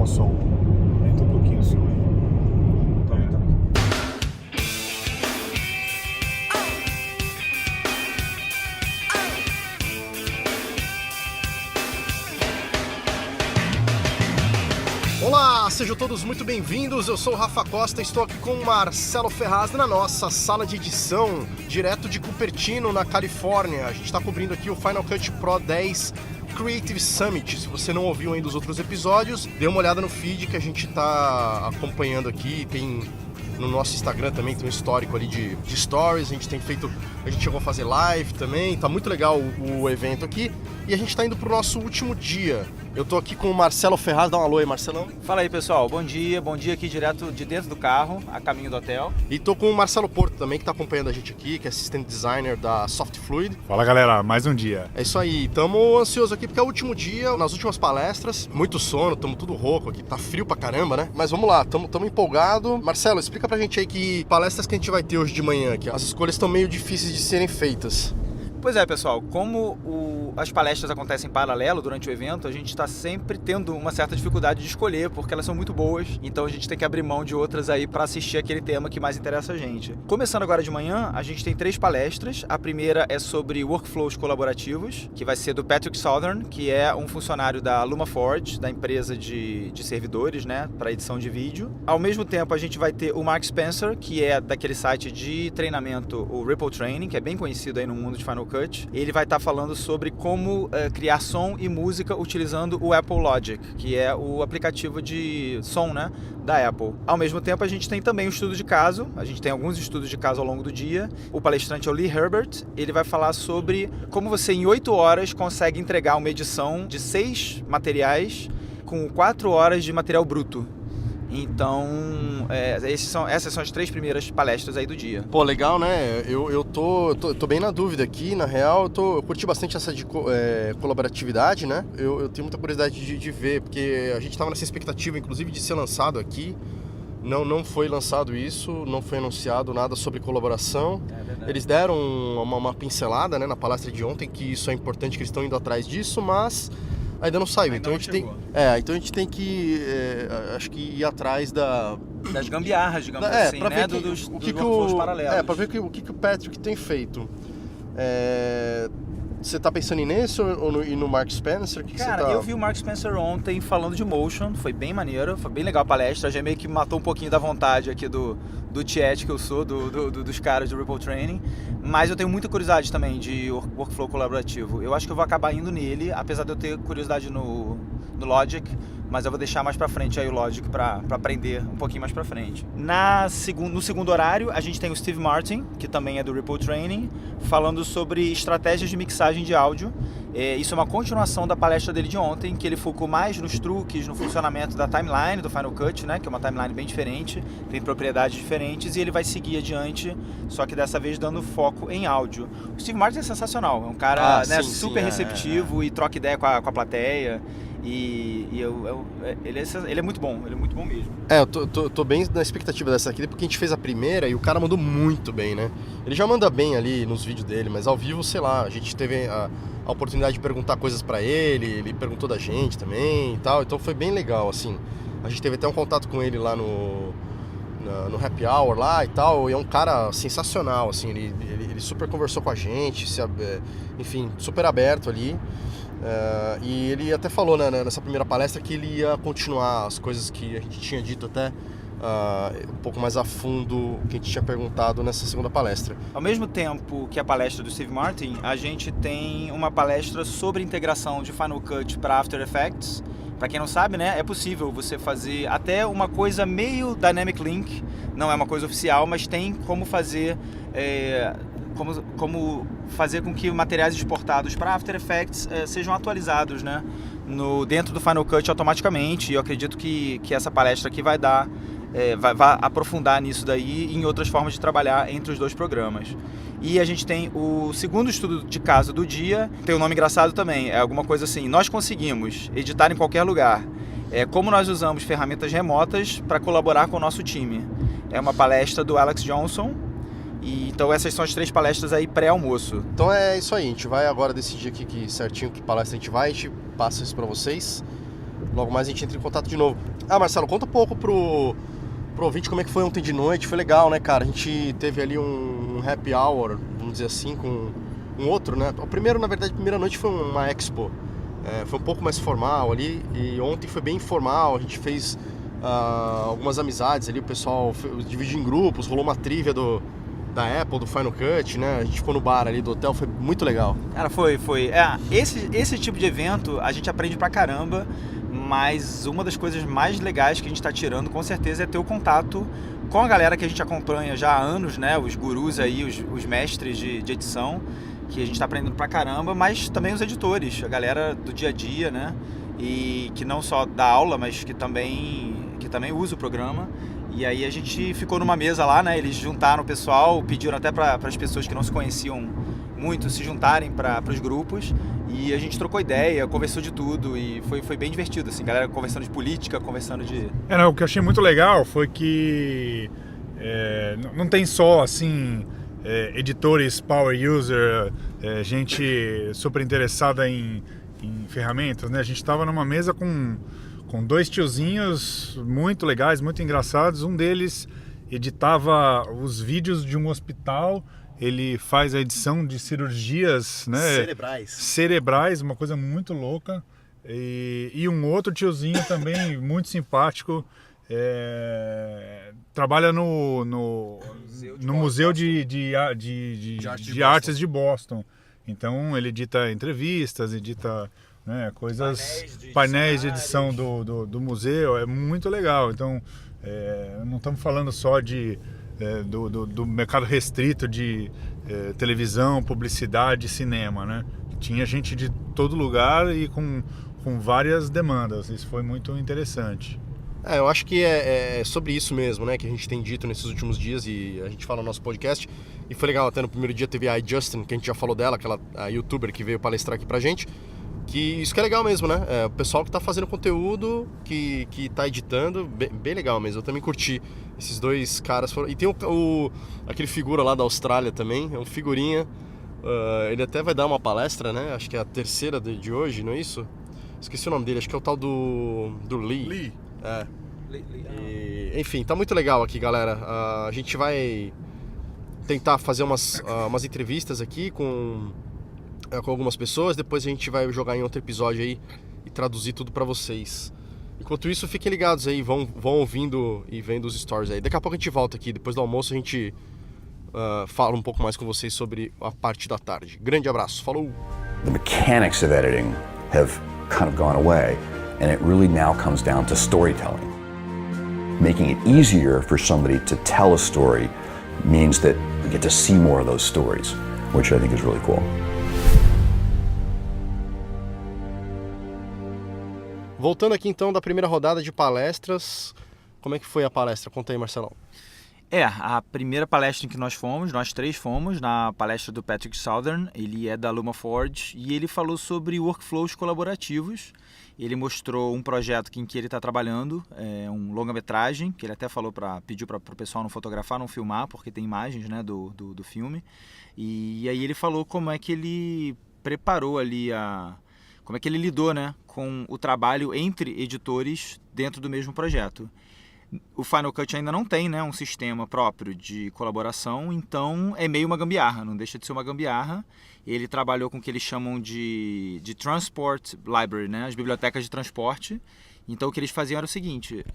o som. Aumenta um pouquinho o som aí. Tá aumentando. Olá, sejam todos muito bem-vindos. Eu sou o Rafa Costa, estou aqui com o Marcelo Ferraz na nossa sala de edição, direto de Cupertino, na Califórnia. A gente está cobrindo aqui o Final Cut Pro 10 Creative Summit. Se você não ouviu ainda os outros episódios, dê uma olhada no feed que a gente está acompanhando aqui. Tem no nosso Instagram também, tem um histórico ali de stories. A gente chegou a fazer live também. Tá muito legal o evento aqui. E a gente está indo pro nosso último dia. Eu tô aqui com o Marcelo Ferraz. Dá um alô aí, Marcelão. Fala aí, pessoal. Bom dia aqui direto de dentro do carro, a caminho do hotel. E tô com o Marcelo Porto também, que tá acompanhando a gente aqui, que é assistente designer da Soft Fluid. Fala, galera, mais um dia. É isso aí, tamo ansioso aqui porque é o último dia, nas últimas palestras, muito sono, tamo tudo rouco aqui, tá frio pra caramba, né? Mas vamos lá, tamo empolgado. Marcelo, explica pra gente aí que palestras que a gente vai ter hoje de manhã aqui. As escolhas estão meio difíceis de serem feitas. Pois é, pessoal, como as palestras acontecem em paralelo durante o evento, a gente está sempre tendo uma certa dificuldade de escolher, porque elas são muito boas, então a gente tem que abrir mão de outras aí para assistir aquele tema que mais interessa a gente. Começando agora de manhã, a gente tem 3 palestras. A primeira é sobre workflows colaborativos, que vai ser do Patrick Southern, que é um funcionário da LumaForge, da empresa de servidores, né, para edição de vídeo. Ao mesmo tempo, a gente vai ter o Mark Spencer, que é daquele site de treinamento, o Ripple Training, que é bem conhecido aí no mundo de Final Cut. Ele vai estar falando sobre como criar som e música utilizando o Apple Logic, que é o aplicativo de som, né, da Apple. Ao mesmo tempo, a gente tem também um estudo de caso. A gente tem alguns estudos de caso ao longo do dia. O palestrante é o Lee Herbert. Ele vai falar sobre como você, em 8 horas, consegue entregar uma edição de 6 materiais com 4 horas de material bruto. Então, essas são as 3 primeiras palestras aí do dia. Pô, legal, né? Eu tô bem na dúvida aqui, na real. Eu curti bastante essa de colaboratividade, né? Eu tenho muita curiosidade de ver, porque a gente tava nessa expectativa, inclusive, de ser lançado aqui. Não foi lançado isso, não foi anunciado nada sobre colaboração. Eles deram uma pincelada, né, na palestra de ontem, que isso é importante, que eles estão indo atrás disso, mas ainda não saiu. Então a gente tem que, acho que ir atrás das gambiarras, digamos assim, pra né? Ver dos workflows paralelos. Pra ver o que o Patrick tem feito. Você tá pensando nesse ou no Mark Spencer? Cara, eu vi o Mark Spencer ontem falando de Motion, foi bem maneiro, foi bem legal a palestra, já meio que matou um pouquinho da vontade aqui do chat que eu sou, dos caras do Ripple Training, mas eu tenho muita curiosidade também de workflow colaborativo. Eu acho que eu vou acabar indo nele, apesar de eu ter curiosidade no Logic, mas eu vou deixar mais pra frente aí o Logic pra aprender um pouquinho mais pra frente. No segundo horário, a gente tem o Steve Martin, que também é do Ripple Training, falando sobre estratégias de mixagem de áudio. Isso é uma continuação da palestra dele de ontem, que ele focou mais nos truques, no funcionamento da timeline do Final Cut, né, que é uma timeline bem diferente, tem propriedades diferentes, e ele vai seguir adiante, só que dessa vez dando foco em áudio. O Steve Martin é sensacional, é um cara super receptivo e troca ideia com a plateia. Ele é muito bom mesmo. Eu tô bem na expectativa dessa aqui, porque a gente fez a primeira e o cara mandou muito bem, né? Ele já manda bem ali nos vídeos dele, mas ao vivo, sei lá, a gente teve a oportunidade de perguntar coisas pra ele perguntou da gente também e tal, então foi bem legal, assim. A gente teve até um contato com ele lá no Happy Hour lá e tal, e é um cara sensacional, assim, ele super conversou com a gente, enfim, super aberto ali. E ele até falou, né, nessa primeira palestra que ele ia continuar as coisas que a gente tinha dito até um pouco mais a fundo o que a gente tinha perguntado nessa segunda palestra. Ao mesmo tempo que a palestra do Steve Martin, a gente tem uma palestra sobre integração de Final Cut para After Effects. Para quem não sabe, né, é possível você fazer até uma coisa meio Dynamic Link, não é uma coisa oficial, mas tem como fazer como fazer com que materiais exportados para After Effects sejam atualizados, né, dentro do Final Cut automaticamente. E eu acredito que essa palestra aqui vai aprofundar nisso daí e em outras formas de trabalhar entre os 2 programas. E a gente tem o segundo estudo de caso do dia, tem um nome engraçado também, é alguma coisa assim: nós conseguimos editar em qualquer lugar. Como nós usamos ferramentas remotas para colaborar com o nosso time. É uma palestra do Alex Johnson. Então essas são as 3 palestras aí pré-almoço. Então é isso aí, a gente vai agora decidir aqui certinho que palestra a gente vai, a gente passa isso para vocês. logo mais a gente entra em contato de novo. Ah, Marcelo, conta um pouco pro ouvinte como é que foi ontem de noite. Foi legal, né, cara? A gente teve ali um happy hour, vamos dizer assim, com um outro, né? O primeiro, na verdade, a primeira noite foi uma expo. Foi um pouco mais formal ali, e ontem foi bem informal. A gente fez algumas amizades ali, o pessoal dividiu em grupos, rolou uma trivia da Apple, do Final Cut, né? A gente ficou no bar ali do hotel, foi muito legal. Cara, foi. Esse tipo de evento a gente aprende pra caramba, mas uma das coisas mais legais que a gente tá tirando, com certeza, é ter o contato com a galera que a gente acompanha já há anos, né? Os gurus aí, os mestres de edição, que a gente tá aprendendo pra caramba, mas também os editores, a galera do dia a dia, né? E que não só dá aula, mas que também usa o programa. E aí a gente ficou numa mesa lá, né? Eles juntaram o pessoal, pediram até para as pessoas que não se conheciam muito se juntarem para os grupos. E a gente trocou ideia, conversou de tudo e foi bem divertido, assim, galera conversando de política, conversando de... O que eu achei muito legal foi que não tem só, assim, editores power user, gente super interessada em ferramentas, né? A gente estava numa mesa com dois tiozinhos muito legais, muito engraçados. Um deles editava os vídeos de um hospital, ele faz a edição de cirurgias, né? Cerebrais, uma coisa muito louca. E um outro tiozinho também muito simpático, trabalha no Museu de Artes de Boston. Então ele edita entrevistas, edita... painéis de edição do museu, é muito legal. Então não estamos falando só do mercado restrito de televisão, publicidade, cinema, né? Tinha gente de todo lugar e com várias demandas. Isso foi muito interessante. Eu acho que é sobre isso mesmo, né, que a gente tem dito nesses últimos dias e a gente fala no nosso podcast. E foi legal, até no primeiro dia teve a Justin, que a gente já falou dela, aquela youtuber que veio palestrar aqui pra gente. Que isso que é legal mesmo, né? O pessoal que tá fazendo conteúdo, que tá editando, bem legal mesmo. Eu também curti. Esses dois caras foram... E tem aquele figura lá da Austrália também, é um figurinha. Ele até vai dar uma palestra, né? Acho que é a terceira de hoje, não é isso? Esqueci o nome dele, acho que é o tal do Lee. Enfim, tá muito legal aqui, galera. A gente vai tentar fazer umas entrevistas aqui com algumas pessoas, depois a gente vai jogar em outro episódio aí e traduzir tudo pra vocês. Enquanto isso, fiquem ligados aí, vão ouvindo e vendo os stories aí. Daqui a pouco a gente volta aqui, depois do almoço a gente fala um pouco mais com vocês sobre a parte da tarde. Grande abraço, falou! The mechanics of editing have kind of gone away, and it really now comes down to storytelling. Making it easier for somebody to tell a story means that we get to see more of those stories, which I think is really cool. Voltando aqui então da primeira rodada de palestras, como é que foi a palestra? Conta aí, Marcelão. A primeira palestra em que nós três fomos, na palestra do Patrick Southern, ele é da Lumaforge, e ele falou sobre workflows colaborativos. Ele mostrou um projeto em que ele está trabalhando, um longa-metragem, que ele até pediu para o pessoal não fotografar, não filmar, porque tem imagens, né, do filme. E aí ele falou como é que ele preparou ali como é que ele lidou, né, com o trabalho entre editores dentro do mesmo projeto. O Final Cut ainda não tem, né, um sistema próprio de colaboração, então é meio uma gambiarra, não deixa de ser uma gambiarra. Ele trabalhou com o que eles chamam de Transport Library, né, as bibliotecas de transporte. Então o que eles faziam era o seguinte,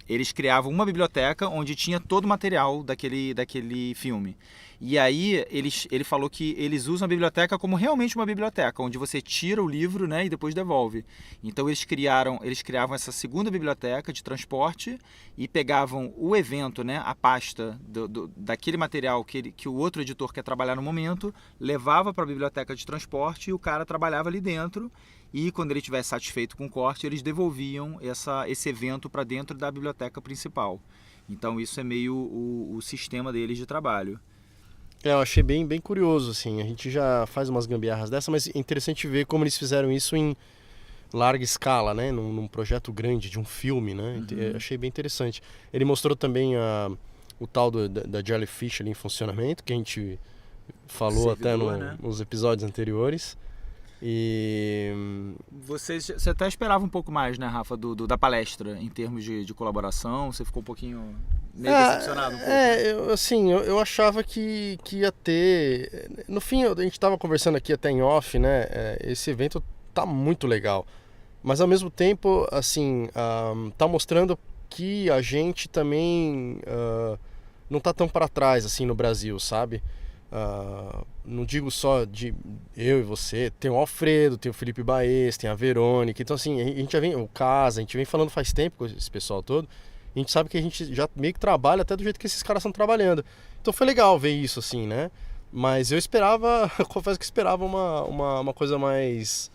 eles criavam uma biblioteca onde tinha todo o material daquele filme. E aí ele falou que eles usam a biblioteca como realmente uma biblioteca, onde você tira o livro, né, e depois devolve. Então eles criavam essa segunda biblioteca de transporte e pegavam o evento, né, a pasta daquele material que o outro editor quer trabalhar no momento, levava para a biblioteca de transporte e o cara trabalhava ali dentro. E quando ele estivesse satisfeito com o corte, eles devolviam esse evento para dentro da biblioteca principal. Então isso é meio o sistema deles de trabalho. Eu achei bem curioso, assim. A gente já faz umas gambiarras dessa, mas é interessante ver como eles fizeram isso em larga escala, né? Num projeto grande de um filme, né? Uhum. Achei bem interessante. Ele mostrou também o tal da Jellyfish ali em funcionamento, que a gente falou servidor, até nos episódios anteriores. E Você até esperava um pouco mais, né, Rafa, da palestra, em termos de colaboração? Você ficou um pouquinho meio decepcionado? Eu achava que ia ter... No fim, a gente estava conversando aqui até em off, né? Esse evento tá muito legal. Mas ao mesmo tempo, assim, tá mostrando que a gente também não tá tão para trás, assim, no Brasil, sabe? Não digo só de eu e você, tem o Alfredo, tem o Felipe Baez, tem a Verônica, então assim, a gente já vem, o Casa, a gente vem falando faz tempo com esse pessoal todo, a gente sabe que a gente já meio que trabalha até do jeito que esses caras estão trabalhando, então foi legal ver isso assim, né, mas eu esperava, confesso que esperava uma coisa mais...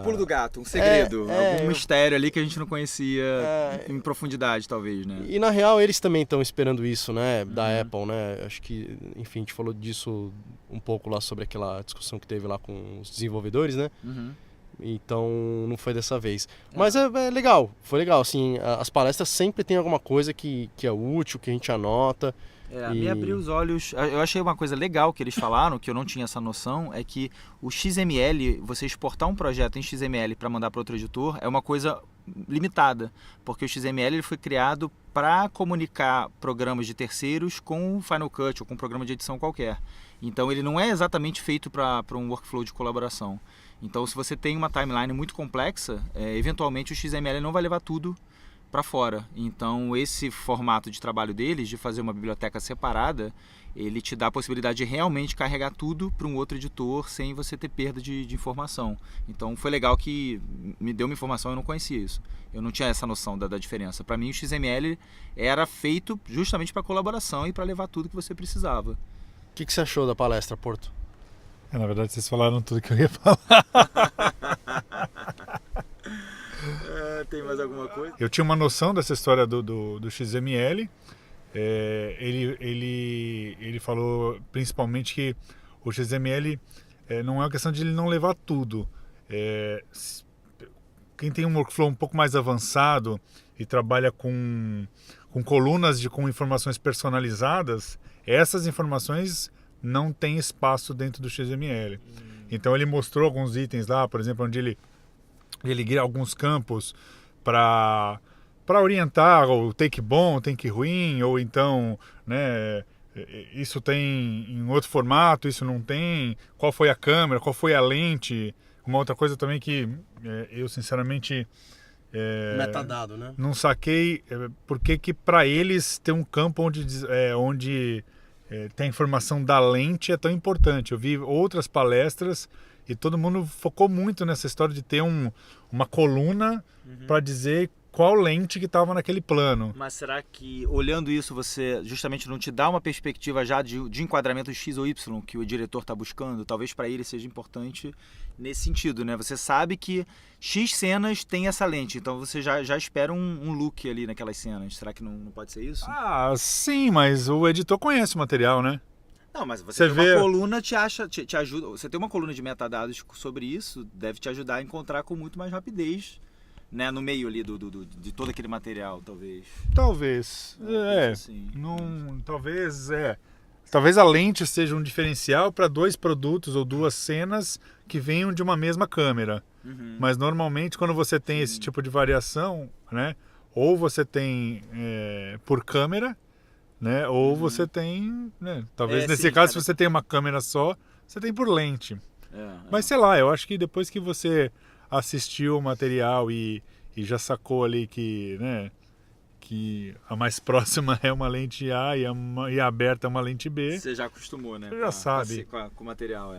Pulo do gato, um segredo, algum mistério ali que a gente não conhecia em profundidade, talvez, né? E na real eles também estão esperando isso, né, da Apple, né? Acho que, enfim, a gente falou disso um pouco lá sobre aquela discussão que teve lá com os desenvolvedores, né? Então não foi dessa vez. Mas é legal, foi legal, assim, as palestras sempre tem alguma coisa que é útil, que a gente anota. Me abriu os olhos. Eu achei uma coisa legal que eles falaram, que eu não tinha essa noção, é que o XML, você exportar um projeto em XML para mandar para outro editor, é uma coisa limitada, porque o XML ele foi criado para comunicar programas de terceiros com o Final Cut ou com um programa de edição qualquer. Então ele não é exatamente feito para um workflow de colaboração. Então se você tem uma timeline muito complexa, eventualmente o XML não vai levar tudo para fora. Então esse formato de trabalho deles, de fazer uma biblioteca separada, ele te dá a possibilidade de realmente carregar tudo para um outro editor sem você ter perda de informação. Então foi legal que me deu uma informação, eu não conhecia isso. Eu não tinha essa noção da diferença. Para mim o XML era feito justamente para colaboração e para levar tudo que você precisava. O que você achou da palestra, Porto? Na verdade vocês falaram tudo que eu ia falar. Tem mais alguma coisa? Eu tinha uma noção dessa história do XML. Ele falou principalmente que o XML não é uma questão de ele não levar tudo. Quem tem um workflow um pouco mais avançado e trabalha com colunas com informações personalizadas, essas informações não têm espaço dentro do XML. Então ele mostrou alguns itens lá, por exemplo, onde ele guia alguns campos para orientar o take bom, o take ruim, ou então, né, isso tem em outro formato, isso não tem, qual foi a câmera, qual foi a lente. Uma outra coisa também que eu sinceramente metadado, né? Não saquei por que para eles ter um campo onde tem a informação da lente é tão importante. Eu vi outras palestras e todo mundo focou muito nessa história de ter uma coluna para dizer qual lente que estava naquele plano. Mas será que, olhando isso, você justamente não te dá uma perspectiva já de enquadramento X ou Y que o diretor está buscando? Talvez para ele seja importante nesse sentido, né? Você sabe que X cenas tem essa lente, então você já espera um look ali naquelas cenas. Será que não pode ser isso? Ah, sim, mas o editor conhece o material, né? Não, mas você ter uma coluna te ajuda. Você ter uma coluna de metadados sobre isso deve te ajudar a encontrar com muito mais rapidez, né, no meio ali de todo aquele material, talvez. Talvez. Assim. Talvez a lente seja um diferencial para dois produtos ou duas cenas que venham de uma mesma câmera. Mas normalmente quando você tem esse tipo de variação, né, ou você tem por câmera, né, ou você tem, né, talvez nesse caso, se você tem uma câmera só, você tem por lente. Mas sei lá, eu acho que depois que você assistiu o material e já sacou ali que, né, que a mais próxima é uma lente A e a aberta é uma lente B. Você já acostumou, né? Você já sabe. Com o material,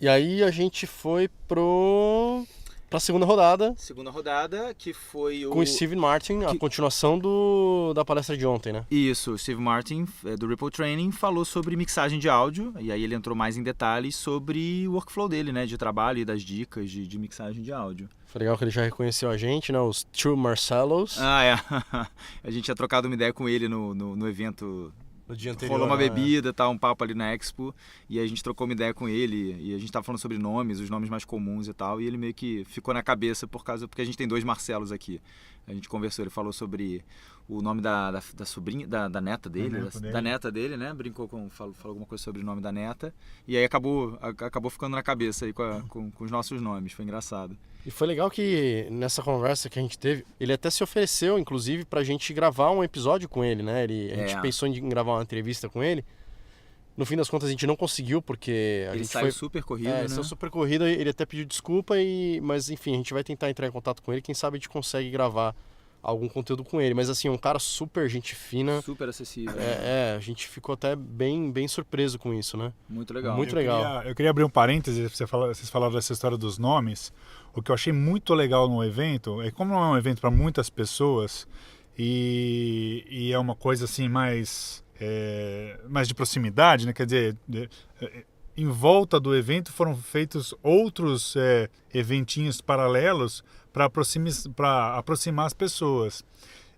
E aí a gente foi pra segunda rodada. Segunda rodada, que foi com o Steve Martin, a continuação da palestra de ontem, né? Isso, o Steve Martin, do Ripple Training, falou sobre mixagem de áudio, e aí ele entrou mais em detalhes sobre o workflow dele, né, de trabalho e das dicas de mixagem de áudio. Foi legal que ele já reconheceu a gente, né, os True Marcellos. A gente tinha trocado uma ideia com ele no evento No dia anterior. Rolou uma bebida, tá, um papo ali na Expo, e a gente trocou uma ideia com ele, e a gente tava falando sobre nomes, os nomes mais comuns e tal, e ele meio que ficou na cabeça porque a gente tem 2 Marcelos aqui. A gente conversou, ele falou sobre o nome da sobrinha, da neta dele, da neta dele, né? Brincou falou alguma coisa sobre o nome da neta, e aí acabou ficando na cabeça aí com os nossos nomes, foi engraçado. E foi legal que nessa conversa que a gente teve, ele até se ofereceu, inclusive, pra gente gravar um episódio com ele, né? A gente pensou em gravar uma entrevista com ele. No fim das contas a gente não conseguiu, porque a ele gente saiu super corrido, né? Ele saiu super corrido, ele até pediu desculpa, mas enfim, a gente vai tentar entrar em contato com ele, quem sabe a gente consegue gravar algum conteúdo com ele. Mas assim, um cara super gente fina. Super acessível. A gente ficou até bem surpreso com isso, né? Muito legal. Muito legal. Eu queria abrir um parêntese, vocês falaram dessa história dos nomes. O que eu achei muito legal no evento é como não é um evento para muitas pessoas e é uma coisa assim mais de proximidade, né? Quer dizer, em volta do evento foram feitos outros eventinhos paralelos para aproximar as pessoas.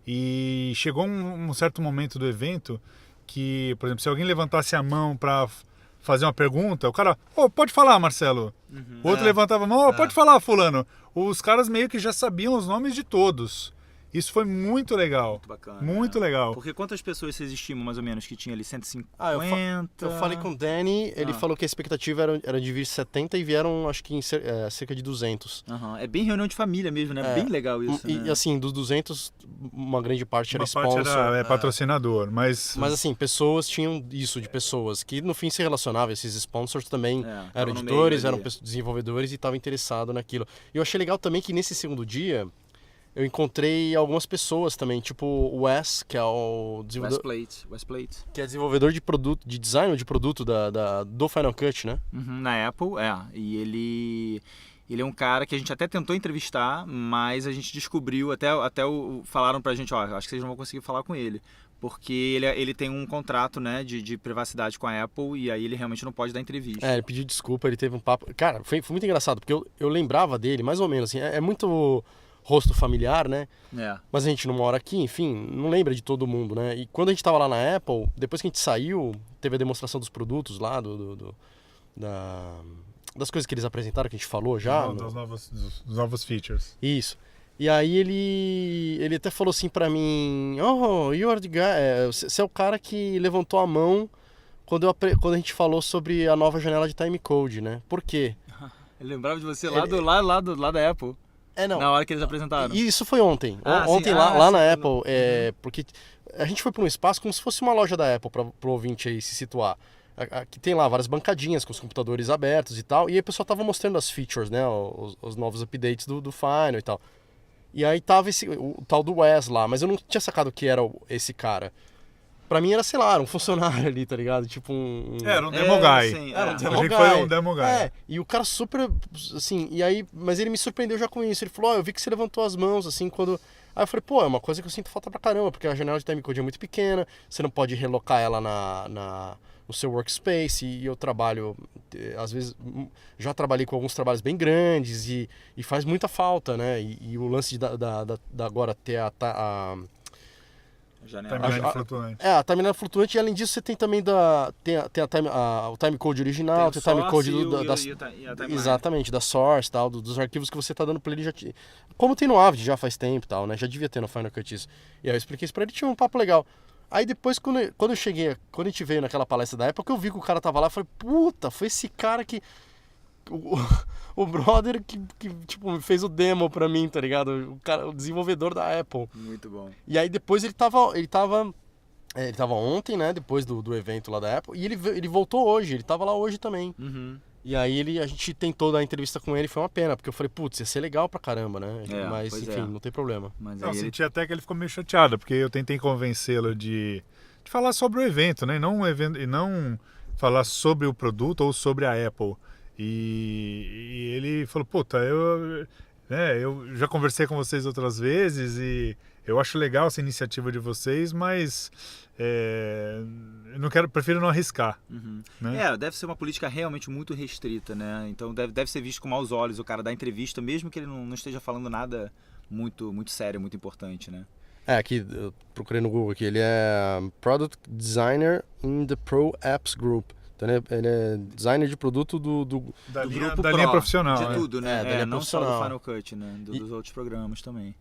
E chegou um certo momento do evento que, por exemplo, se alguém levantasse a mão para fazer uma pergunta, o cara, pode falar, Marcelo. O outro levantava a mão, pode falar, fulano. Os caras meio que já sabiam os nomes de todos. Isso foi muito legal. Muito bacana. Muito legal. Porque quantas pessoas vocês estimam, mais ou menos, que tinha ali? 150? Eu falei com o Danny, ele falou que a expectativa era de vir 70 e vieram, acho que, cerca de 200. É bem reunião de família mesmo, né? Bem legal isso, E né? assim, dos 200, uma grande parte era sponsor. Uma parte era patrocinador, mas... Mas assim, pessoas tinham isso, de pessoas que no fim se relacionavam. Esses sponsors também eram editores, eram desenvolvedores e estavam interessados naquilo. E eu achei legal também que nesse segundo dia... eu encontrei algumas pessoas também, tipo o Wes, que é o desenvolvedor... Wes Plate. Que é desenvolvedor de produto, de design de produto do Final Cut, né? Na Apple, E ele é um cara que a gente até tentou entrevistar, mas a gente descobriu, falaram pra gente, acho que vocês não vão conseguir falar com ele. Porque ele tem um contrato, né, de privacidade com a Apple e aí ele realmente não pode dar entrevista. Ele pediu desculpa, ele teve um papo... Cara, foi muito engraçado, porque eu lembrava dele, mais ou menos, assim, é muito... rosto familiar, né? Mas a gente não mora aqui, enfim, não lembra de todo mundo, né? E quando a gente tava lá na Apple, depois que a gente saiu, teve a demonstração dos produtos lá, das coisas que eles apresentaram, que a gente falou já. Dos novos features. Isso. E aí ele até falou assim pra mim, you are the guy, você é o cara que levantou a mão quando a gente falou sobre a nova janela de timecode, né? Por quê? Ele lembrava de você lá da Apple. Não. Na hora que eles apresentaram. E isso foi ontem. Ontem lá na Apple, porque a gente foi para um espaço como se fosse uma loja da Apple, para o ouvinte aí se situar. Aqui tem lá várias bancadinhas com os computadores abertos e tal, e aí o pessoal tava mostrando as features, né, os novos updates do Final e tal. E aí tava o tal do Wes lá, mas eu não tinha sacado que era esse cara. Pra mim era, sei lá, um funcionário ali, tá ligado? Tipo Era um demo guy. Sim, era um demo guy. Foi um demo guy. E o cara super, assim, e aí, mas ele me surpreendeu já com isso. Ele falou, eu vi que você levantou as mãos, assim, quando... Aí eu falei, é uma coisa que eu sinto falta pra caramba, porque a janela de timecode é muito pequena, você não pode relocar ela no seu workspace, e eu trabalho, às vezes, já trabalhei com alguns trabalhos bem grandes, e faz muita falta, né? E o lance da agora ter a timeline flutuante. A timeline flutuante, e além disso você tem também o timecode original, tem o timecode exatamente, da source, tal, dos arquivos que você tá dando pra ele já... Como tem no Avid já faz tempo, tal, né? Já devia ter no Final Cut isso. E aí eu expliquei isso pra ele, tinha um papo legal. Aí depois, quando a gente veio naquela palestra da época, eu vi que o cara tava lá, eu falei, puta, foi esse cara que... O brother que tipo, fez o demo pra mim, tá ligado? O desenvolvedor da Apple. Muito bom. E aí depois ele tava ontem, né? Depois do evento lá da Apple. E ele voltou hoje, ele tava lá hoje também. E aí a gente tentou dar entrevista com ele, foi uma pena, porque eu falei, putz, ia ser legal pra caramba, né? Mas enfim, não tem problema. Eu senti até que ele ficou meio chateado, porque eu tentei convencê-lo de falar sobre o evento, né? E não falar sobre o produto ou sobre a Apple. E ele falou, puta, eu já conversei com vocês outras vezes e eu acho legal essa iniciativa de vocês, mas prefiro não arriscar. Né? Deve ser uma política realmente muito restrita, né? Então deve ser visto com maus olhos o cara dar entrevista, mesmo que ele não esteja falando nada muito, muito sério, muito importante, né? Aqui, eu procurei no Google aqui, ele é Product Designer in the Pro Apps Group. Então ele é designer de produto do Da linha Pro, profissional. de né? tudo, né? da linha Não só do profissional. Final Cut, né? Dos outros programas também.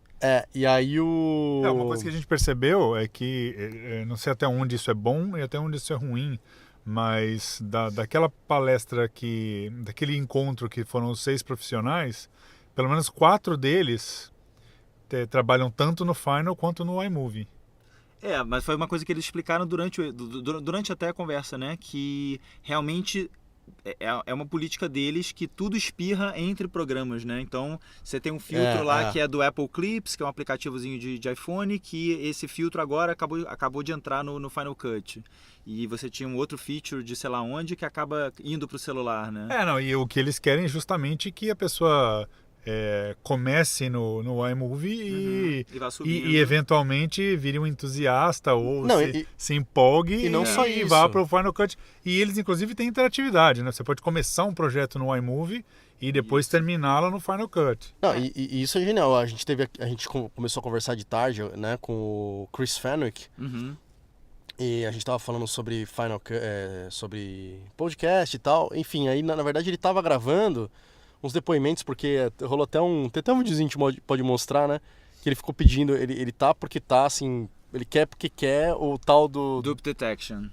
E aí o... Uma coisa que a gente percebeu é que, não sei até onde isso é bom e até onde isso é ruim, mas daquela palestra daquele encontro que foram os 6 profissionais, pelo menos 4 deles trabalham tanto no Final quanto no iMovie. Mas foi uma coisa que eles explicaram durante até a conversa, né? Que realmente é uma política deles que tudo espirra entre programas, né? Então, você tem um filtro que é do Apple Clips, que é um aplicativozinho de iPhone, que esse filtro agora acabou de entrar no Final Cut. E você tinha um outro feature de sei lá onde que acaba indo para o celular, né? E o que eles querem é justamente que a pessoa comece no iMovie e eventualmente vire um entusiasta ou se empolgue e não só isso. Vá para o Final Cut. E eles, inclusive, têm interatividade, né? Você pode começar um projeto no iMovie e depois terminá-lo no Final Cut. Não, e isso é genial. A gente começou a conversar de tarde, né, com o Chris Fenwick. E a gente tava falando sobre Final Cut, sobre podcast e tal. Enfim, aí na verdade ele tava gravando uns depoimentos, porque rolou até tem até um videozinho que a gente pode mostrar, né? Que ele ficou pedindo, ele tá porque tá, assim, ele quer porque quer o tal do... Dupe Detection,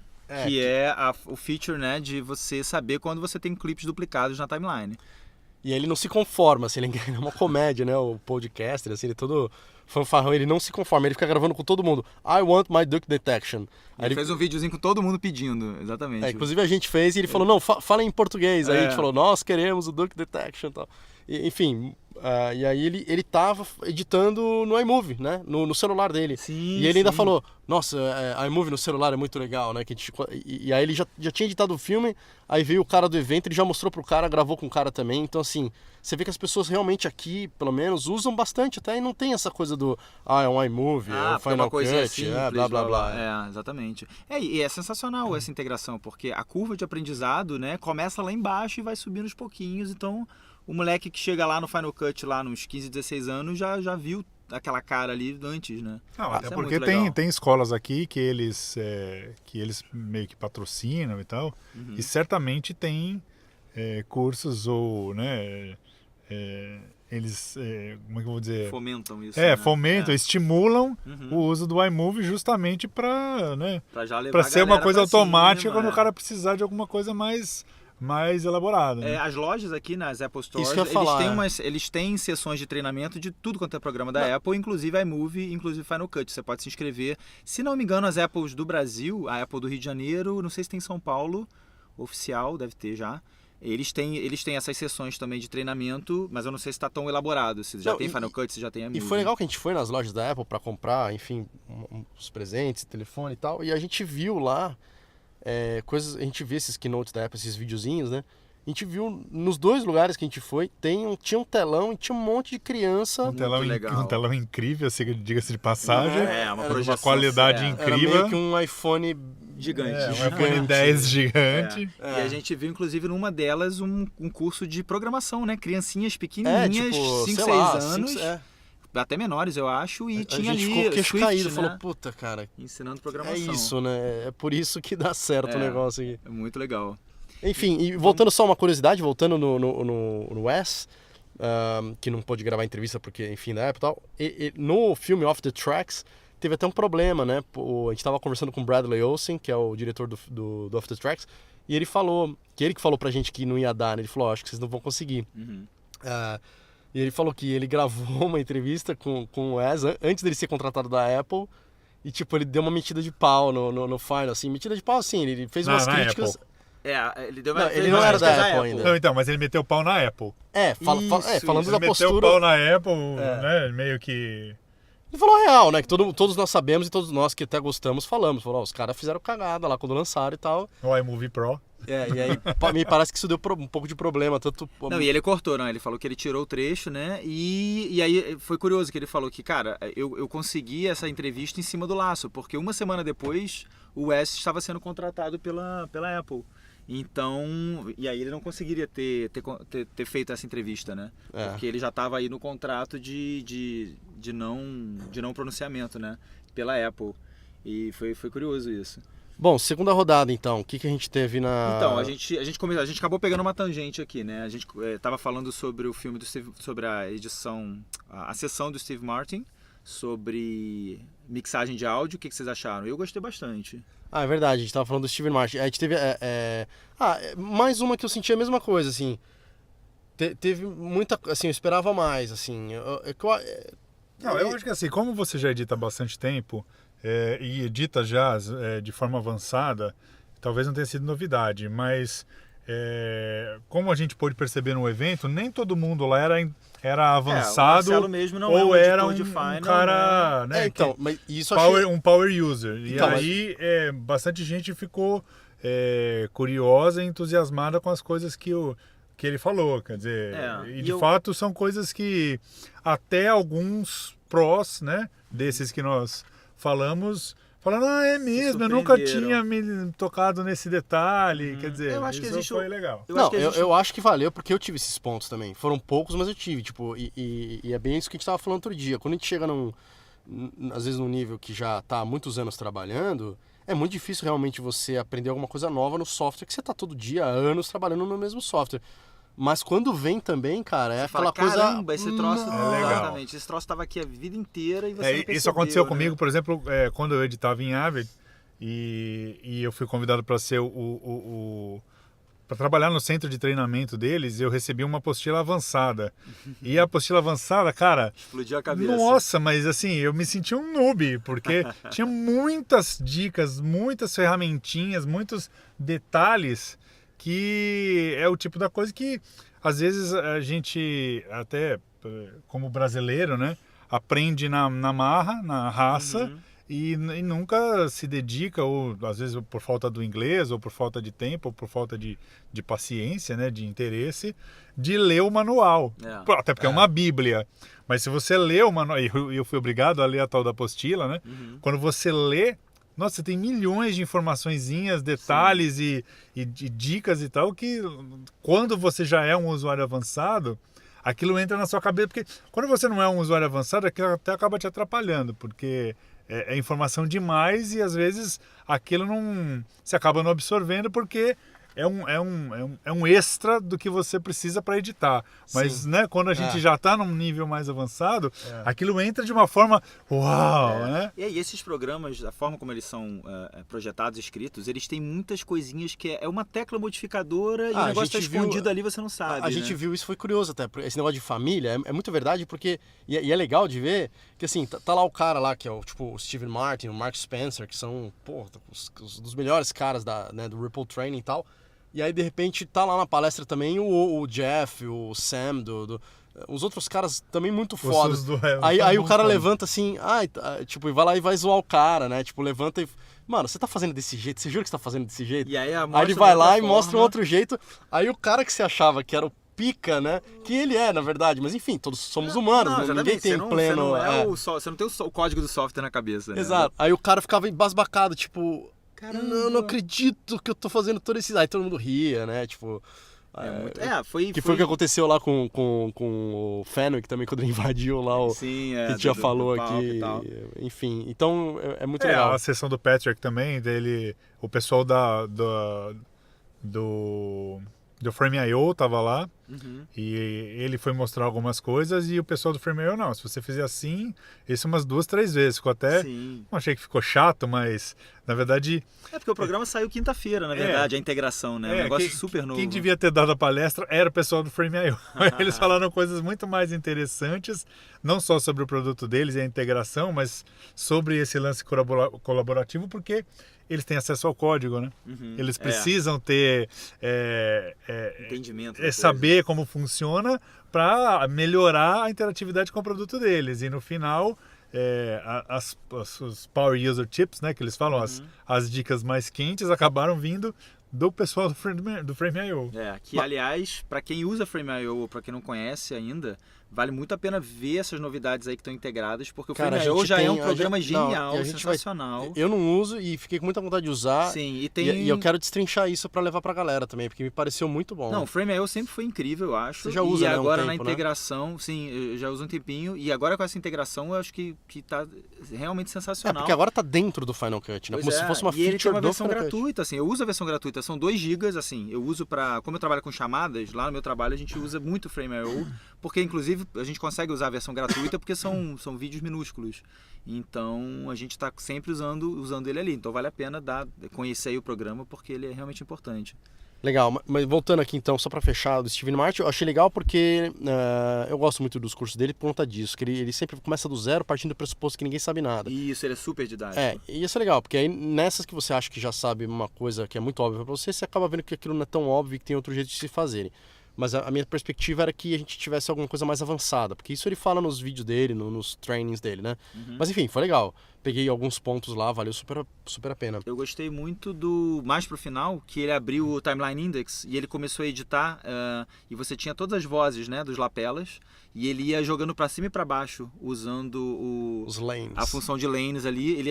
que é o feature, né, de você saber quando você tem clipes duplicados na timeline. E ele não se conforma, assim, ele é uma comédia, né, o podcaster, assim, ele é todo fanfarrão, ele não se conforma, ele fica gravando com todo mundo. I want my Duke Detection. Aí ele fez um videozinho com todo mundo pedindo, exatamente. Inclusive a gente fez e ele falou, não, fala em português. Aí a gente falou, nós queremos o Duke Detection e tal. Enfim, e aí ele tava editando no iMovie, né, no celular dele. E ele ainda falou, nossa, iMovie no celular é muito legal, né, e aí ele já tinha editado o filme, aí veio o cara do evento, ele já mostrou pro cara, gravou com o cara também. Então assim, você vê que as pessoas realmente aqui, pelo menos, usam bastante até, e não tem essa coisa do, é um iMovie, é um Final Cut, simples, blá, blá, blá. Exatamente. E é sensacional essa integração, porque a curva de aprendizado, né, começa lá embaixo e vai subindo aos pouquinhos. Então, o moleque que chega lá no Final Cut, lá nos 15, 16 anos, já viu aquela cara ali antes, né? Não, até porque tem escolas aqui que eles meio que patrocinam e tal, e certamente tem cursos ou, né, eles, como é que eu vou dizer? Fomentam isso, né? Fomentam, estimulam o uso do iMovie justamente para, né, para ser uma coisa automática quando o cara precisar de alguma coisa mais elaborada. Né? As lojas aqui nas Apple Stores, isso que eu ia falar, eles têm sessões de treinamento de tudo quanto é programa da Apple, inclusive iMovie, inclusive Final Cut. Você pode se inscrever. Se não me engano, as Apples do Brasil, a Apple do Rio de Janeiro, não sei se tem em São Paulo, oficial, deve ter já. Eles têm essas sessões também de treinamento, mas eu não sei se está tão elaborado. Se já tem Final Cut, se já tem iMovie. E foi legal que a gente foi nas lojas da Apple para comprar, enfim, os presentes, telefone e tal. E a gente viu lá coisas, a gente vê esses keynotes da Apple, esses videozinhos, né? A gente viu nos 2 lugares que a gente foi, tinha um telão e tinha um monte de criança. Um telão incrível, diga-se de passagem. Uma qualidade incrível. Era meio que um iPhone gigante. Um iPhone 10 gigante. E a gente viu, inclusive, numa delas um curso de programação, né? Criancinhas pequenininhas, 5, 6 anos. Até menores, eu acho, e tinha ali ficou queixo Swift, caído, né? falou, puta, cara, ensinando programação. É isso, né? É por isso que dá certo o negócio aqui. É muito legal. Enfim, e voltando só uma curiosidade, voltando no Wes, que não pôde gravar entrevista porque, enfim, da Apple e tal, no filme Off the Tracks, teve até um problema, né? A gente tava conversando com o Bradley Olsen, que é o diretor do Off the Tracks, e ele que falou pra gente que não ia dar, né? Ele falou, acho que vocês não vão conseguir. E ele falou que ele gravou uma entrevista com o Wes antes dele ser contratado da Apple. E, tipo, ele deu uma metida de pau no Final, assim. Metida de pau, assim, ele fez umas críticas. Ele deu ele não era da Apple ainda. Não, então, mas ele meteu o pau na Apple. Falando da postura... Ele meteu o pau na Apple, né, meio que... Ele falou a real, né, que todos nós sabemos e todos nós que até gostamos falamos. Falou, os caras fizeram cagada lá quando lançaram e tal. O iMovie Pro. E aí me parece que isso deu um pouco de problema, tanto... Não, e ele cortou, não, ele falou que ele tirou o trecho, né, e aí foi curioso que ele falou que, cara, eu consegui essa entrevista em cima do laço, porque uma semana depois o Wes estava sendo contratado pela Apple. Então, e aí ele não conseguiria ter feito essa entrevista, né? Porque ele já estava aí no contrato de de não pronunciamento, né? Pela Apple. E foi curioso isso. Bom, segunda rodada então, o que a gente teve na... Então, a gente acabou pegando uma tangente aqui, né? A gente tava falando sobre o filme sobre a edição, a sessão do Steve Martin, sobre mixagem de áudio. O que vocês acharam? Eu gostei bastante. Ah, é verdade, a gente tava falando do Steve Martin. A gente teve... mais uma que eu senti a mesma coisa, assim. Teve muita... Assim, eu esperava mais, assim. Eu acho que assim, como você já edita há bastante tempo e edita já de forma avançada, talvez não tenha sido novidade, mas como a gente pôde perceber no evento, nem todo mundo lá era avançado o Marcelo mesmo não ou é era de Final, um cara... Né, então, mas isso um power user. Então, e aí bastante gente ficou curiosa e entusiasmada com as coisas que ele falou, quer dizer, e de fato são coisas que até alguns prós, né, desses que nós falamos, falando, é mesmo, eu nunca tinha me tocado nesse detalhe, quer dizer, eu acho que isso foi legal. Eu acho que valeu porque eu tive esses pontos também, foram poucos, mas eu tive, tipo, e é bem isso que a gente tava falando outro dia, quando a gente chega às vezes num nível que já tá há muitos anos trabalhando, é muito difícil realmente você aprender alguma coisa nova no software que você tá todo dia, há anos, trabalhando no mesmo software. Mas quando vem também, cara, é aquela coisa... Caramba, esse troço... legal. Exatamente, esse troço estava aqui a vida inteira e você não percebeu, isso aconteceu né? comigo, por exemplo, quando eu editava em Avid e eu fui convidado para ser para trabalhar no centro de treinamento deles, eu recebi uma apostila avançada. E a apostila avançada, cara... Explodiu a cabeça. Nossa, mas assim, eu me senti um noob, porque tinha muitas dicas, muitas ferramentinhas, muitos detalhes que é o tipo da coisa que às vezes a gente, até como brasileiro, né, aprende na marra, na raça, e nunca se dedica, ou às vezes por falta do inglês, ou por falta de tempo, ou por falta de paciência, né, de interesse, de ler o manual. Até porque é uma bíblia. Mas se você lê o manual, e eu fui obrigado a ler a tal da apostila, né, quando você lê, nossa, você tem milhões de informaçõezinhas, detalhes e dicas e tal, que quando você já é um usuário avançado, aquilo entra na sua cabeça, porque quando você não é um usuário avançado, aquilo até acaba te atrapalhando, porque é informação demais e às vezes aquilo você acaba não absorvendo porque é um extra do que você precisa para editar. Mas né, quando a gente já está num nível mais avançado, aquilo entra de uma forma uau, né? E aí, esses programas, a forma como eles são projetados, escritos, eles têm muitas coisinhas que é uma tecla modificadora e o negócio está escondido ali, você não sabe. A gente viu, isso foi curioso até, esse negócio de família é muito verdade, porque, e é legal de ver, que assim, tá lá o cara lá, que é o Steven Martin, o Mark Spencer, que são, os dos melhores caras do Ripple Training e tal. E aí, de repente, tá lá na palestra também o Jeff, o Sam, os outros caras também muito fodas. Aí o cara levanta assim, tipo, e vai lá e vai zoar o cara, né? Tipo, levanta e... Mano, você tá fazendo desse jeito? Você jura que você tá fazendo desse jeito? E aí ele vai lá e mostra um outro jeito. Aí o cara que você achava que era o pica, né? Que ele na verdade. Mas enfim, todos somos humanos, ninguém tem pleno... Você não tem o código do software na cabeça, né? Exato. Aí o cara ficava embasbacado, tipo... Caramba. Eu não acredito que eu tô fazendo todo esse... Aí todo mundo ria, né? Tipo... Foi o que aconteceu lá com o Fenwick também, quando ele invadiu lá o... Sim, que a gente já falou aqui. Enfim, então é muito legal. A sessão do Patrick também, dele... O pessoal do Frame.io tava lá, e ele foi mostrar algumas coisas e o pessoal do Frame.io, não, se você fizer assim, isso umas 2, 3 vezes, ficou até, não achei que ficou chato, mas na verdade... porque o programa saiu quinta-feira, na verdade, a integração, né, um negócio super novo. Quem devia ter dado a palestra era o pessoal do Frame.io, eles falaram coisas muito mais interessantes, não só sobre o produto deles e a integração, mas sobre esse lance colaborativo, porque eles têm acesso ao código, né? Eles precisam ter entendimento, saber como funciona para melhorar a interatividade com o produto deles. E no final, os Power User Tips, né, que eles falam, as dicas mais quentes acabaram vindo do pessoal do Frame.io. Que aliás, para quem usa Frame.io ou para quem não conhece ainda, vale muito a pena ver essas novidades aí que estão integradas, porque o Cara, a Frame.io gente já tem- é um a programa gente- não, genial, e a gente sensacional. Eu não uso e fiquei com muita vontade de usar. Sim, e E eu quero destrinchar isso pra levar pra galera também, porque me pareceu muito bom. Não, o Frame.io sempre foi incrível, eu acho. Você já usa, e né, um agora tempo, na né? integração, sim, eu já uso um tempinho. E agora com essa integração, eu acho que tá realmente sensacional. porque agora tá dentro do Final Cut, né? Pois Como se fosse uma e ele tem feature uma do versão Final Cut. gratuita, assim, eu uso a versão gratuita, são 2 GB, assim, eu uso como eu trabalho com chamadas, lá no meu trabalho a gente usa muito o Frame.io, porque inclusive a gente consegue usar a versão gratuita porque são vídeos minúsculos, então a gente está sempre usando ele ali, então vale a pena conhecer aí o programa porque ele é realmente importante. Legal, mas voltando aqui então, só pra fechar, do Steven Martin, eu achei legal porque eu gosto muito dos cursos dele por conta disso, que ele sempre começa do zero, partindo do pressuposto que ninguém sabe nada. Isso, ele é super didático. E isso é legal, porque aí nessas que você acha que já sabe uma coisa que é muito óbvia pra você, você acaba vendo que aquilo não é tão óbvio e que tem outro jeito de se fazerem. Mas a minha perspectiva era que a gente tivesse alguma coisa mais avançada, porque isso ele fala nos vídeos dele, nos trainings dele, né? Mas enfim, foi legal. Peguei alguns pontos lá, valeu super a pena. Eu gostei muito mais pro final, que ele abriu o Timeline Index e ele começou a editar e você tinha todas as vozes, né, dos lapelas e ele ia jogando para cima e para baixo, usando Os lanes. a função de lanes ali, ele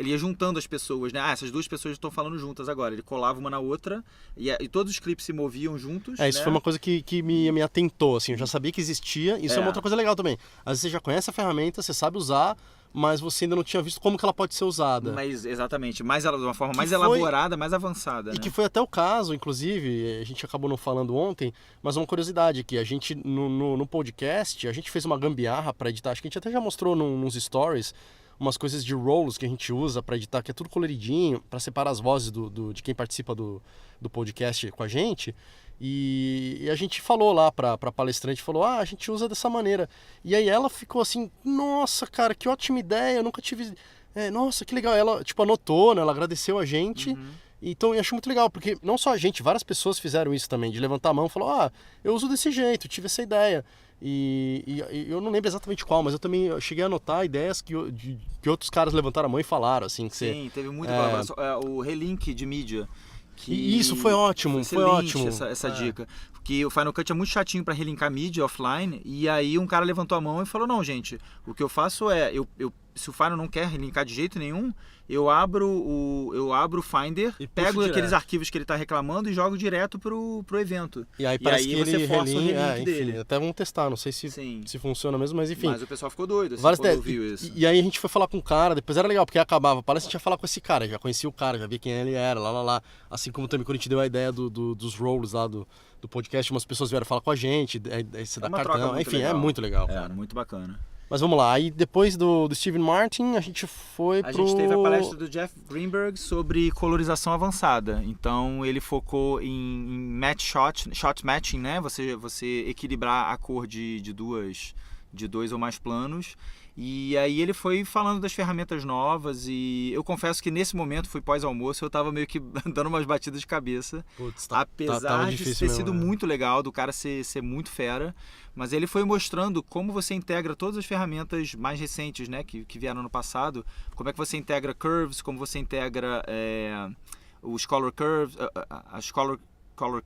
ia juntando as pessoas, né? Essas 2 pessoas estão falando juntas agora. Ele colava uma na outra e todos os clipes se moviam juntos. Isso né? foi uma coisa que me atentou, assim, eu já sabia que existia, isso é uma outra coisa legal também. Às vezes você já conhece a ferramenta, você sabe usar, mas você ainda não tinha visto como que ela pode ser usada. Mas, exatamente, de uma forma mais foi- elaborada, mais avançada. E né? que foi até o caso, inclusive, a gente acabou não falando ontem, mas uma curiosidade que a gente, no podcast, a gente fez uma gambiarra para editar, acho que a gente até já mostrou nos stories, umas coisas de roles que a gente usa para editar, que é tudo coloridinho, para separar as vozes de quem participa do podcast com a gente. E a gente falou lá pra palestrante, falou, a gente usa dessa maneira. E aí ela ficou assim, nossa, cara, que ótima ideia, eu nunca tive... nossa, que legal. Ela, anotou, né? Ela agradeceu a gente. Então eu acho muito legal, porque não só a gente, várias pessoas fizeram isso também, de levantar a mão e falar, eu uso desse jeito, tive essa ideia. E eu não lembro exatamente qual, mas eu também cheguei a anotar ideias que outros caras levantaram a mão e falaram, assim. Que Sim, teve muita colaboração. O relink de mídia. E isso foi ótimo, foi ótimo. Essa dica. Porque o Final Cut é muito chatinho para relincar mídia offline, e aí um cara levantou a mão e falou, não, gente, o que eu faço é, se o Final não quer relincar de jeito nenhum, eu abro o Finder, E pego puxo aqueles direto. arquivos que ele está reclamando e jogo direto pro evento. E aí parece que você ele força o relinca, relink dele. até vamos testar, não sei se Sim. funciona mesmo, mas enfim. Mas o pessoal ficou doido, assim, Várias quando ideias. ouviu isso. E aí a gente foi falar com o cara, depois era legal, porque acabava, parece que a gente ia falar com esse cara, já conhecia o cara, já via quem ele era, lá. Assim como também quando a gente deu a ideia dos roles lá do podcast, umas pessoas vieram falar com a gente, aí você dá uma troca cartão, muito enfim, legal. é muito legal. Muito bacana. Mas vamos lá, aí depois do Steven Martin, a gente foi A gente teve a palestra do Jeff Greenberg sobre colorização avançada. Então ele focou em shot matching, né? Você equilibrar a cor de dois ou mais planos. E aí ele foi falando das ferramentas novas e eu confesso que nesse momento, fui pós-almoço, eu tava meio que dando umas batidas de cabeça. Putz, Apesar tava de difícil ter mesmo, sido né? muito legal, do cara ser muito fera, mas ele foi mostrando como você integra todas as ferramentas mais recentes, né, que vieram no passado, como é que você integra curves, como você integra os color curves, as color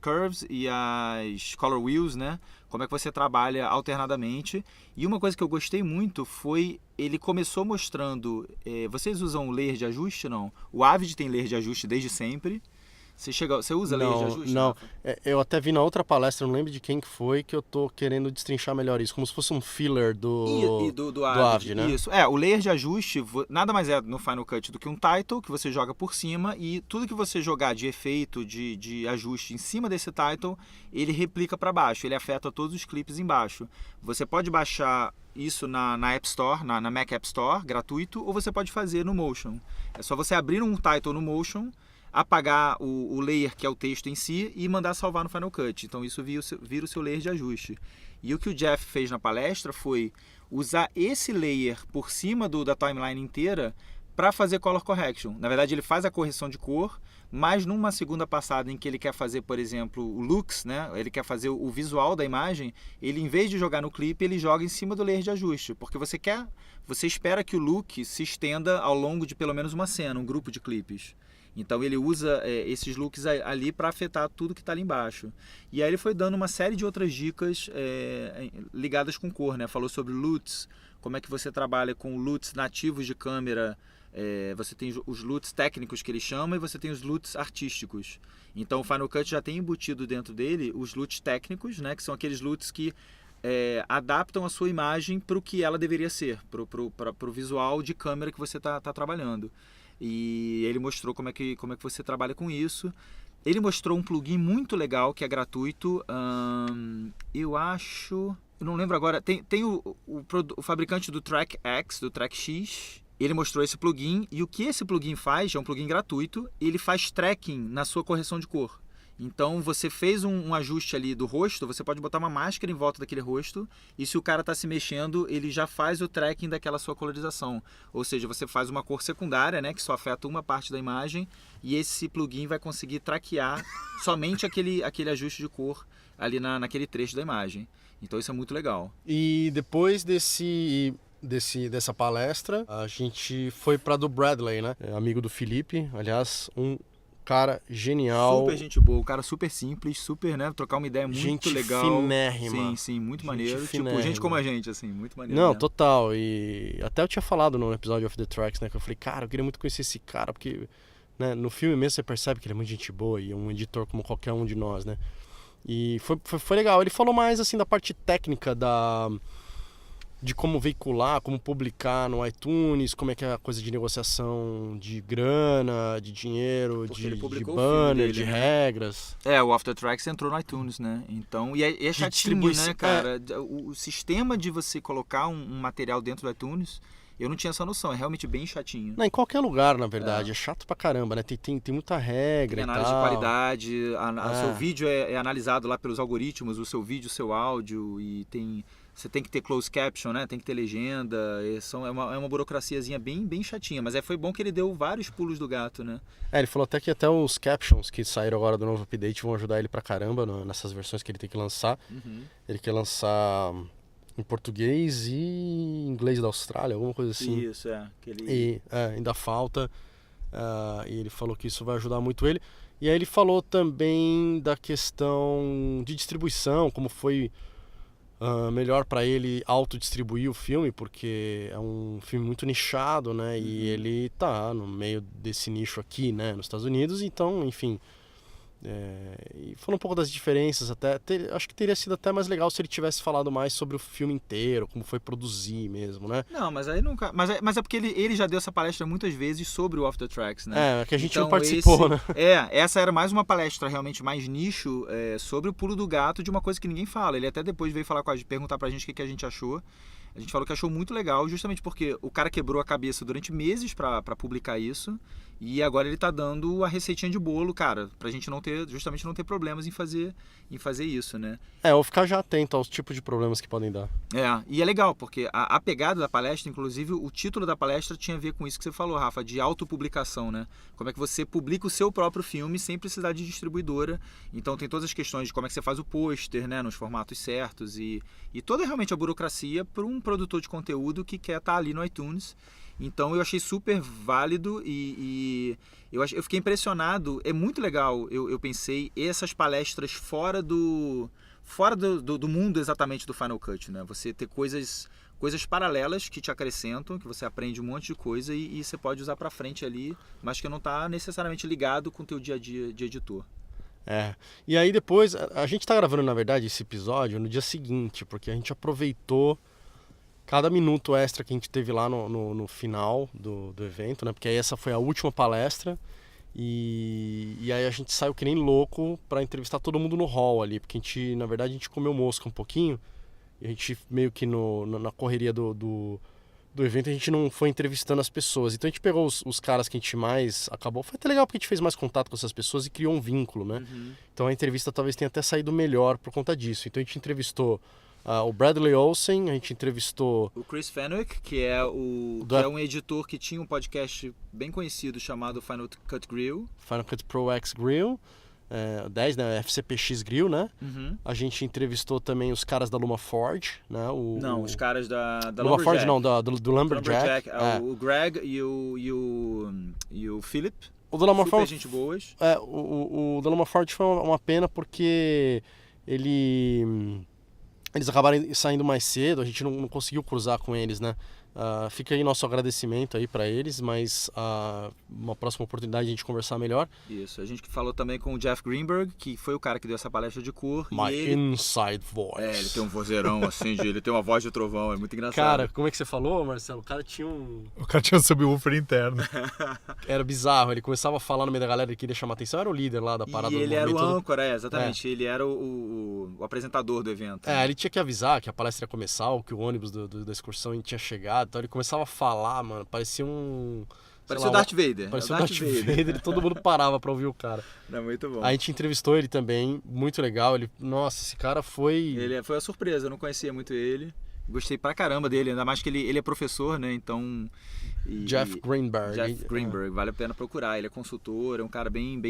curves e as color wheels, né? Como é que você trabalha alternadamente. E uma coisa que eu gostei muito foi, ele começou mostrando, vocês usam layer de ajuste, não? O Avid tem layer de ajuste desde sempre. Você usa layer de ajuste? Não, Rafa? eu até vi na outra palestra, não lembro de quem que foi, que eu tô querendo destrinchar melhor isso, como se fosse um filler do do Avid, né? Isso. O layer de ajuste nada mais é no Final Cut do que um title que você joga por cima e tudo que você jogar de efeito, de ajuste em cima desse title, ele replica para baixo, ele afeta todos os clipes embaixo. Você pode baixar isso na App Store, na Mac App Store, gratuito, ou você pode fazer no Motion. É só você abrir um title no Motion, apagar o layer que é o texto em si e mandar salvar no Final Cut. Então isso vira o seu layer de ajuste. E o que o Jeff fez na palestra foi usar esse layer por cima da timeline inteira para fazer color correction. Na verdade ele faz a correção de cor, mas numa segunda passada em que ele quer fazer, por exemplo, o looks, né? Ele quer fazer o visual da imagem, ele em vez de jogar no clipe, ele joga em cima do layer de ajuste, porque você espera que o look se estenda ao longo de pelo menos uma cena, um grupo de clipes. Então ele usa esses looks ali para afetar tudo que está ali embaixo. E aí ele foi dando uma série de outras dicas ligadas com cor, né? Falou sobre LUTs, como é que você trabalha com LUTs nativos de câmera. Você tem os LUTs técnicos que ele chama e você tem os LUTs artísticos. Então o Final Cut já tem embutido dentro dele os LUTs técnicos, né? Que são aqueles LUTs que adaptam a sua imagem para o que ela deveria ser, para o visual de câmera que você está trabalhando. E ele mostrou como é que você trabalha com isso. Ele mostrou um plugin muito legal que é gratuito. Eu não lembro agora. Tem o fabricante do Track X, do Track X. Ele mostrou esse plugin e o que esse plugin faz, é um plugin gratuito, ele faz tracking na sua correção de cor. Então você fez um ajuste ali do rosto, você pode botar uma máscara em volta daquele rosto e se o cara está se mexendo, ele já faz o tracking daquela sua colorização. Ou seja, você faz uma cor secundária, né, que só afeta uma parte da imagem e esse plugin vai conseguir traquear somente aquele ajuste de cor ali naquele trecho da imagem. Então isso é muito legal. E depois dessa palestra, a gente foi para do Bradley, né? Amigo do Felipe, aliás, um cara genial. Super gente boa, o cara super simples, super, né? Trocar uma ideia muito gente legal. Finérrima. Sim, muito gente maneiro. finérrima. Tipo, gente como a gente, assim, muito maneiro. Não, né? total. E até eu tinha falado no episódio of the Tracks, né? Que eu falei, cara, eu queria muito conhecer esse cara, porque né, no filme mesmo você percebe que ele é muito gente boa e é um editor como qualquer um de nós, né? E foi legal. Ele falou mais, assim, da parte técnica de como veicular, como publicar no iTunes, como é que é a coisa de negociação de grana, de dinheiro, de banner, de regras. O After Tracks entrou no iTunes, né? Então, e é chatinho, né, cara? O sistema de você colocar um material dentro do iTunes, eu não tinha essa noção, é realmente bem chatinho. Não, em qualquer lugar, na verdade, é chato pra caramba, né? Tem muita regra e tal. Análise de qualidade, seu vídeo é analisado lá pelos algoritmos, o seu vídeo, o seu áudio, e você tem que ter closed caption, né? Tem que ter legenda. É uma burocraciazinha bem chatinha. Mas foi bom que ele deu vários pulos do gato, né? Ele falou até que até os captions que saíram agora do novo update vão ajudar ele pra caramba nessas versões que ele tem que lançar. Uhum. Ele quer lançar em português e inglês da Austrália, alguma coisa assim. Isso, E ainda falta. E ele falou que isso vai ajudar muito ele. E aí ele falou também da questão de distribuição, como foi... melhor para ele autodistribuir o filme, porque é um filme muito nichado, né? E ele tá no meio desse nicho aqui, né? Nos Estados Unidos, então, enfim... E falou um pouco das diferenças, acho que teria sido até mais legal se ele tivesse falado mais sobre o filme inteiro, como foi produzir mesmo, né? Não, mas aí nunca... Mas é porque ele já deu essa palestra muitas vezes sobre o After Tracks, né? Que a gente não participou, né? Essa era mais uma palestra realmente mais nicho sobre o pulo do gato de uma coisa que ninguém fala. Ele até depois veio perguntar pra gente o que a gente achou. A gente falou que achou muito legal, justamente porque o cara quebrou a cabeça durante meses para publicar isso, e agora ele tá dando a receitinha de bolo, cara, pra gente não ter problemas em fazer isso, né? Ou ficar já atento aos tipos de problemas que podem dar. E é legal, porque a pegada da palestra, inclusive o título da palestra tinha a ver com isso que você falou, Rafa, de autopublicação, né? Como é que você publica o seu próprio filme sem precisar de distribuidora. Então tem todas as questões de como é que você faz o pôster, né, nos formatos certos e toda realmente a burocracia para um produtor de conteúdo que quer estar ali no iTunes. Então eu achei super válido e eu fiquei impressionado. É muito legal, eu pensei, essas palestras fora do mundo exatamente do Final Cut, né? Você ter coisas paralelas que te acrescentam, que você aprende um monte de coisa e você pode usar para frente ali, mas que não está necessariamente ligado com o teu dia a dia de editor. E aí depois, a gente tá gravando na verdade esse episódio no dia seguinte, porque a gente aproveitou cada minuto extra que a gente teve lá no final do evento, né? Porque aí essa foi a última palestra e aí a gente saiu que nem louco para entrevistar todo mundo no hall ali, porque na verdade a gente comeu mosca um pouquinho e a gente meio que na correria do evento a gente não foi entrevistando as pessoas. Então a gente pegou os caras que a gente mais acabou. Foi até legal porque a gente fez mais contato com essas pessoas e criou um vínculo, né? Uhum. Então a entrevista talvez tenha até saído melhor por conta disso. Então a gente entrevistou o Bradley Olsen, a gente entrevistou... o Chris Fenwick, que é um editor que tinha um podcast bem conhecido chamado Final Cut Grill. Final Cut Pro X Grill. 10, né? FCPX Grill, né? Uhum. A gente entrevistou também os caras da LumaForge, né? Os caras da LumaForge não, do Lumberjack. O Greg e o Philip. O do Lamar super Ford, gente boas. o do Lamar Ford foi uma pena porque eles acabaram saindo mais cedo, a gente não conseguiu cruzar com eles, né? Fica aí nosso agradecimento aí para eles, mas uma próxima oportunidade de a gente conversar melhor. Isso, a gente falou também com o Jeff Greenberg, que foi o cara que deu essa palestra de cor. My inside voice. Ele tem um vozeirão assim, ele tem uma voz de trovão, é muito engraçado. Cara, como é que você falou, Marcelo? O cara tinha um subwoofer interno. Era bizarro, ele começava a falar no meio da galera que queria chamar atenção, era o líder lá da parada. E ele era o movimento âncora, exatamente, ele era o apresentador do evento. Ele tinha que avisar que a palestra ia começar, ou que o ônibus da excursão tinha chegado, então ele começava a falar, mano, parecia um... Parecia o Darth Vader. Parecia o Darth Vader e todo mundo parava pra ouvir o cara. É muito bom. A gente entrevistou ele também, muito legal. Nossa, esse cara foi... Ele foi uma surpresa, eu não conhecia muito ele. Gostei pra caramba dele, ainda mais que ele é professor, né? Então... Jeff Greenberg. Vale a pena procurar. Ele é consultor, é um cara bem...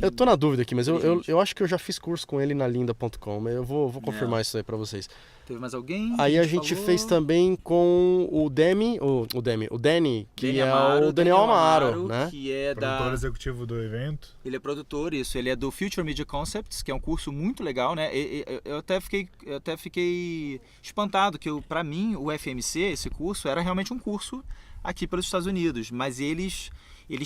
Eu tô na dúvida aqui, mas eu acho que eu já fiz curso com ele na Lynda.com, mas eu vou confirmar isso aí pra vocês. Teve mais alguém? Aí a gente fez também com o Danny, que é o Daniel Amaro, né? Que é produtor executivo do evento. Ele é produtor, isso. Ele é do Future Media Concepts, que é um curso muito legal, né? Eu até fiquei espantado que, pra mim, o FMC, esse curso, era realmente um curso aqui pelos Estados Unidos, mas eles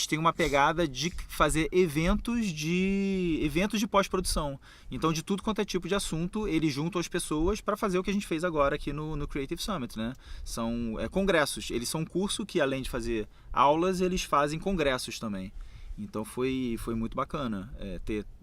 têm uma pegada de fazer eventos de pós-produção. Então, de tudo quanto é tipo de assunto, eles juntam as pessoas para fazer o que a gente fez agora aqui no Creative Summit, né? São congressos. Eles são um curso que, além de fazer aulas, eles fazem congressos também. Então, foi muito bacana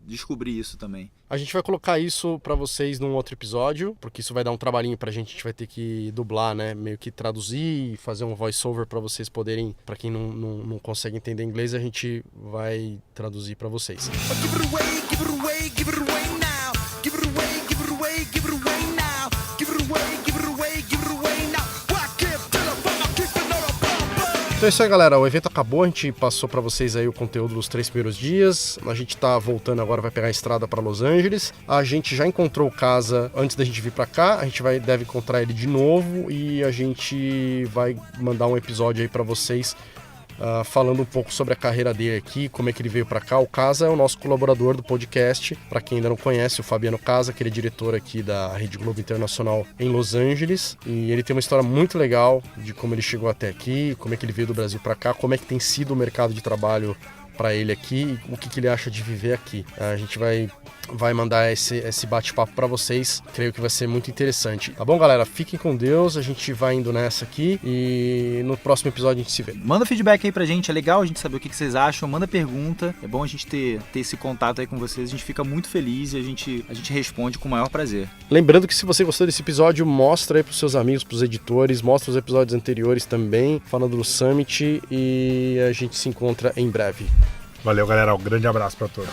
descobrir isso também. A gente vai colocar isso pra vocês num outro episódio, porque isso vai dar um trabalhinho pra gente. A gente vai ter que dublar, né? Meio que traduzir e fazer um voice-over pra vocês poderem... Pra quem não consegue entender inglês, a gente vai traduzir pra vocês. Então é isso aí, galera, o evento acabou, a gente passou pra vocês aí o conteúdo dos 3 primeiros dias, a gente tá voltando agora, vai pegar a estrada pra Los Angeles, a gente já encontrou o Casa antes da gente vir pra cá, a gente deve encontrar ele de novo e a gente vai mandar um episódio aí pra vocês falando um pouco sobre a carreira dele aqui, como é que ele veio pra cá. O Casa é o nosso colaborador do podcast, pra quem ainda não conhece, o Fabiano Casa, que ele é diretor aqui da Rede Globo Internacional em Los Angeles, e ele tem uma história muito legal de como ele chegou até aqui, como é que ele veio do Brasil pra cá, como é que tem sido o mercado de trabalho para ele aqui e o que ele acha de viver aqui. A gente vai mandar esse bate-papo para vocês, creio que vai ser muito interessante. Tá bom, galera? Fiquem com Deus, a gente vai indo nessa aqui e no próximo episódio a gente se vê. Manda feedback aí pra gente, é legal a gente saber o que vocês acham, manda pergunta, é bom a gente ter esse contato aí com vocês, a gente fica muito feliz e a gente responde com o maior prazer. Lembrando que se você gostou desse episódio, mostra aí pros seus amigos, pros editores, mostra os episódios anteriores também, falando do Summit, e a gente se encontra em breve. Valeu, galera. Um grande abraço para todos.